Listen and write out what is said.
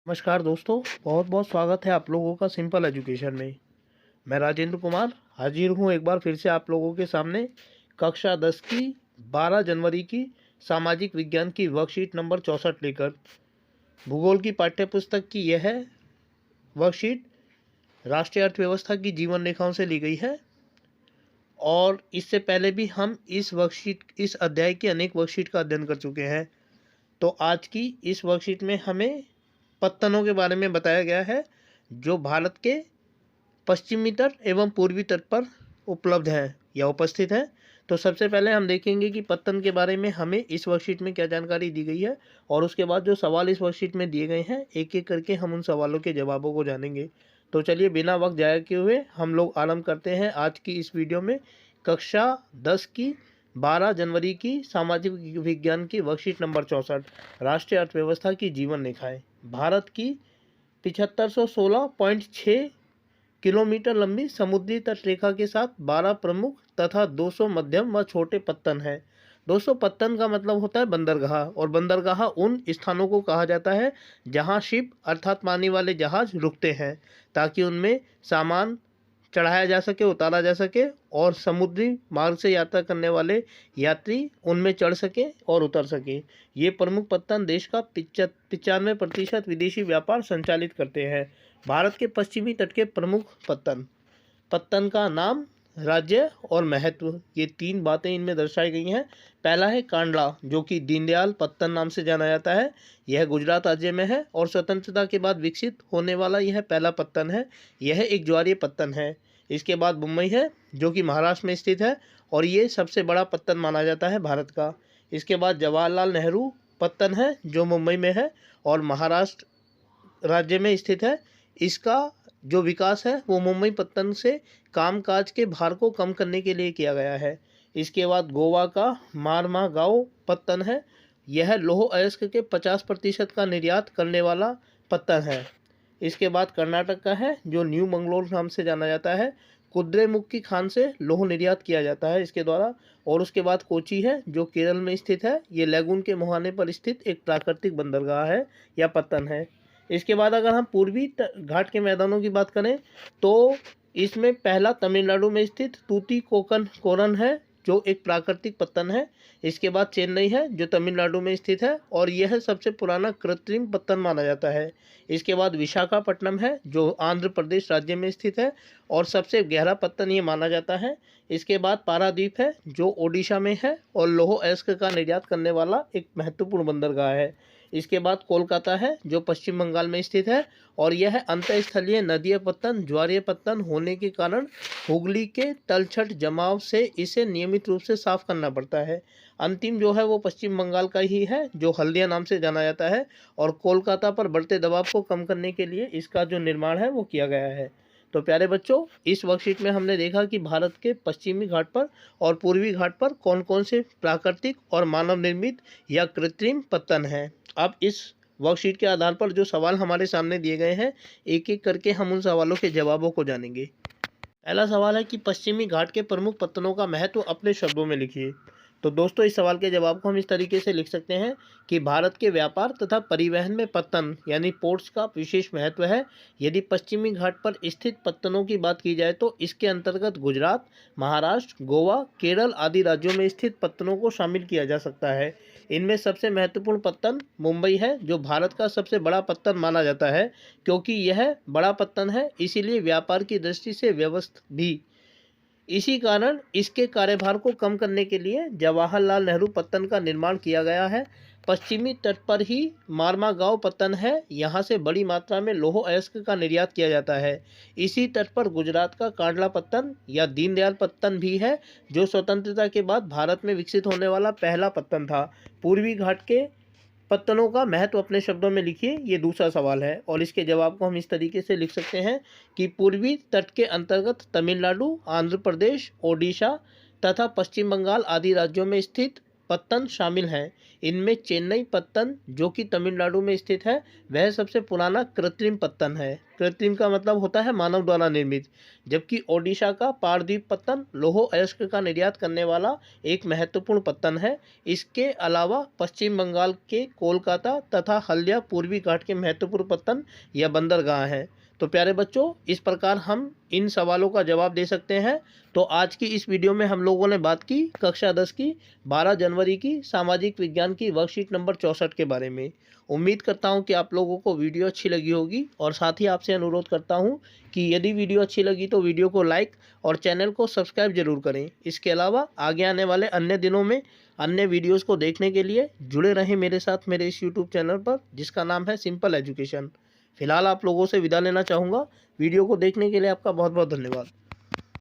नमस्कार दोस्तों, बहुत बहुत स्वागत है आप लोगों का सिंपल एजुकेशन में। मैं राजेंद्र कुमार हाजिर हूँ एक बार फिर से आप लोगों के सामने कक्षा 10 की 12 जनवरी की सामाजिक विज्ञान की वर्कशीट नंबर 64 लेकर। भूगोल की पाठ्यपुस्तक की यह वर्कशीट राष्ट्रीय अर्थव्यवस्था की जीवन रेखाओं से ली गई है और इससे पहले भी हम इस अध्याय की अनेक वर्कशीट का अध्ययन कर चुके हैं। तो आज की इस वर्कशीट में हमें पत्तनों के बारे में बताया गया है जो भारत के पश्चिमी तट एवं पूर्वी तट पर उपलब्ध है या उपस्थित है। तो सबसे पहले हम देखेंगे कि पत्तन के बारे में हमें इस वर्कशीट में क्या जानकारी दी गई है और उसके बाद जो सवाल इस वर्कशीट में दिए गए हैं एक एक करके हम उन सवालों के जवाबों को जानेंगे। तो चलिए बिना वक्त जाया किए हुए हम लोग आरंभ करते हैं आज की इस वीडियो में कक्षा 10 की 12 जनवरी की सामाजिक विज्ञान की वर्कशीट नंबर 64 राष्ट्रीय अर्थव्यवस्था की जीवन रेखाएं। भारत की 7516.6 किलोमीटर लंबी समुद्री तटरेखा के साथ 12 प्रमुख तथा 200 मध्यम व छोटे पत्तन हैं। 200 पत्तन का मतलब होता है बंदरगाह, और बंदरगाह उन स्थानों को कहा जाता है जहां शिप अर्थात पानी वाले जहाज रुकते हैं ताकि उनमें सामान चढ़ाया जा सके, उतारा जा सके और समुद्री मार्ग से यात्रा करने वाले यात्री उनमें चढ़ सके और उतर सके। ये प्रमुख पत्तन देश का 95% विदेशी व्यापार संचालित करते हैं। भारत के पश्चिमी तट के प्रमुख पत्तन। पत्तन का नाम, राज्य और महत्व, ये तीन बातें इनमें दर्शाई गई हैं। पहला है कांडला, जो कि दीनदयाल पत्तन नाम से जाना जाता है। यह गुजरात राज्य में है और स्वतंत्रता के बाद विकसित होने वाला यह पहला पत्तन है। यह एक ज्वारीय पत्तन है। इसके बाद मुंबई है जो कि महाराष्ट्र में स्थित है और ये सबसे बड़ा पत्तन माना जाता है भारत का। इसके बाद जवाहरलाल नेहरू पत्तन है जो मुंबई में है और महाराष्ट्र राज्य में स्थित है। इसका जो विकास है वो मुंबई पत्तन से कामकाज के भार को कम करने के लिए किया गया है। इसके बाद गोवा का मारमागाओ पत्तन है। यह लौह अयस्क के 50% का निर्यात करने वाला पत्तन है। इसके बाद कर्नाटक का है जो न्यू मंगलोर नाम से जाना जाता है। कुद्रेमुख की खान से लौह निर्यात किया जाता है इसके द्वारा। और उसके बाद कोची है जो केरल में स्थित है। ये लैगून के मुहाने पर स्थित एक प्राकृतिक बंदरगाह है या पत्तन है। इसके बाद अगर हम पूर्वी घाट के मैदानों की बात करें तो इसमें पहला तमिलनाडु में स्थित तूतीकोरन है जो एक प्राकृतिक पत्तन है। इसके बाद चेन्नई है जो तमिलनाडु में स्थित है और यह सबसे पुराना कृत्रिम पत्तन माना जाता है। इसके बाद विशाखापट्टनम है जो आंध्र प्रदेश राज्य में स्थित है और सबसे गहरा पत्तन ये माना जाता है। इसके बाद पारादीप है जो ओडिशा में है और लौह अयस्क का निर्यात करने वाला एक महत्वपूर्ण बंदरगाह है। इसके बाद कोलकाता है जो पश्चिम बंगाल में स्थित है और यह अंतःस्थलीय नदीय पत्तन ज्वारीय पत्तन होने के कारण हुगली के तलछट जमाव से इसे नियमित रूप से साफ करना पड़ता है। अंतिम जो है वो पश्चिम बंगाल का ही है जो हल्दिया नाम से जाना जाता है और कोलकाता पर बढ़ते दबाव को कम करने के लिए इसका जो निर्माण है वो किया गया है। तो प्यारे बच्चों, इस वर्कशीट में हमने देखा कि भारत के पश्चिमी घाट पर और पूर्वी घाट पर कौन कौन से प्राकृतिक और मानव निर्मित या कृत्रिम पत्तन हैं। अब इस वर्कशीट के आधार पर जो सवाल हमारे सामने दिए गए हैं एक एक करके हम उन सवालों के जवाबों को जानेंगे। पहला सवाल है कि पश्चिमी घाट के प्रमुख पत्तनों का महत्व अपने शब्दों में लिखिए। तो दोस्तों इस सवाल के जवाब को हम इस तरीके से लिख सकते हैं कि भारत के व्यापार तथा परिवहन में पत्तन यानी पोर्ट्स का विशेष महत्व है। यदि पश्चिमी घाट पर स्थित पत्तनों की बात की जाए तो इसके अंतर्गत गुजरात, महाराष्ट्र, गोवा, केरल आदि राज्यों में स्थित पत्तनों को शामिल किया जा सकता है। इनमें सबसे महत्वपूर्ण पत्तन मुंबई है जो भारत का सबसे बड़ा पत्तन माना जाता है। क्योंकि यह बड़ा पत्तन है इसीलिए व्यापार की दृष्टि से व्यवस्थित भी। इसी कारण इसके कार्यभार को कम करने के लिए जवाहरलाल नेहरू पत्तन का निर्माण किया गया है। पश्चिमी तट पर ही मारमागांव पत्तन है। यहाँ से बड़ी मात्रा में लौह अयस्क का निर्यात किया जाता है। इसी तट पर गुजरात का कांडला पत्तन या दीनदयाल पत्तन भी है जो स्वतंत्रता के बाद भारत में विकसित होने वाला पहला पत्तन था। पूर्वी घाट के पत्तनों का महत्व अपने शब्दों में लिखिए, ये दूसरा सवाल है और इसके जवाब को हम इस तरीके से लिख सकते हैं कि पूर्वी तट के अंतर्गत तमिलनाडु, आंध्र प्रदेश, ओडिशा तथा पश्चिम बंगाल आदि राज्यों में स्थित पत्तन शामिल हैं। इनमें चेन्नई पत्तन जो कि तमिलनाडु में स्थित है वह सबसे पुराना कृत्रिम पत्तन है। कृत्रिम का मतलब होता है मानव द्वारा निर्मित। जबकि ओडिशा का पारदीप पत्तन लौह अयस्क का निर्यात करने वाला एक महत्वपूर्ण पत्तन है। इसके अलावा पश्चिम बंगाल के कोलकाता तथा हल्दिया पूर्वी घाट के महत्वपूर्ण पत्तन या बंदरगाह हैं। तो प्यारे बच्चों, इस प्रकार हम इन सवालों का जवाब दे सकते हैं। तो आज की इस वीडियो में हम लोगों ने बात की कक्षा 10 की 12 जनवरी की सामाजिक विज्ञान की वर्कशीट नंबर 64 के बारे में। उम्मीद करता हूं कि आप लोगों को वीडियो अच्छी लगी होगी और साथ ही आपसे अनुरोध करता हूं कि यदि वीडियो अच्छी लगी तो वीडियो को लाइक और चैनल को सब्सक्राइब जरूर करें। इसके अलावा आगे आने वाले अन्य दिनों में अन्य वीडियोस को देखने के लिए जुड़े रहें मेरे साथ मेरे इस यूट्यूब चैनल पर, जिसका नाम है सिंपल एजुकेशन। फिलहाल आप लोगों से विदा लेना चाहूँगा। वीडियो को देखने के लिए आपका बहुत बहुत धन्यवाद।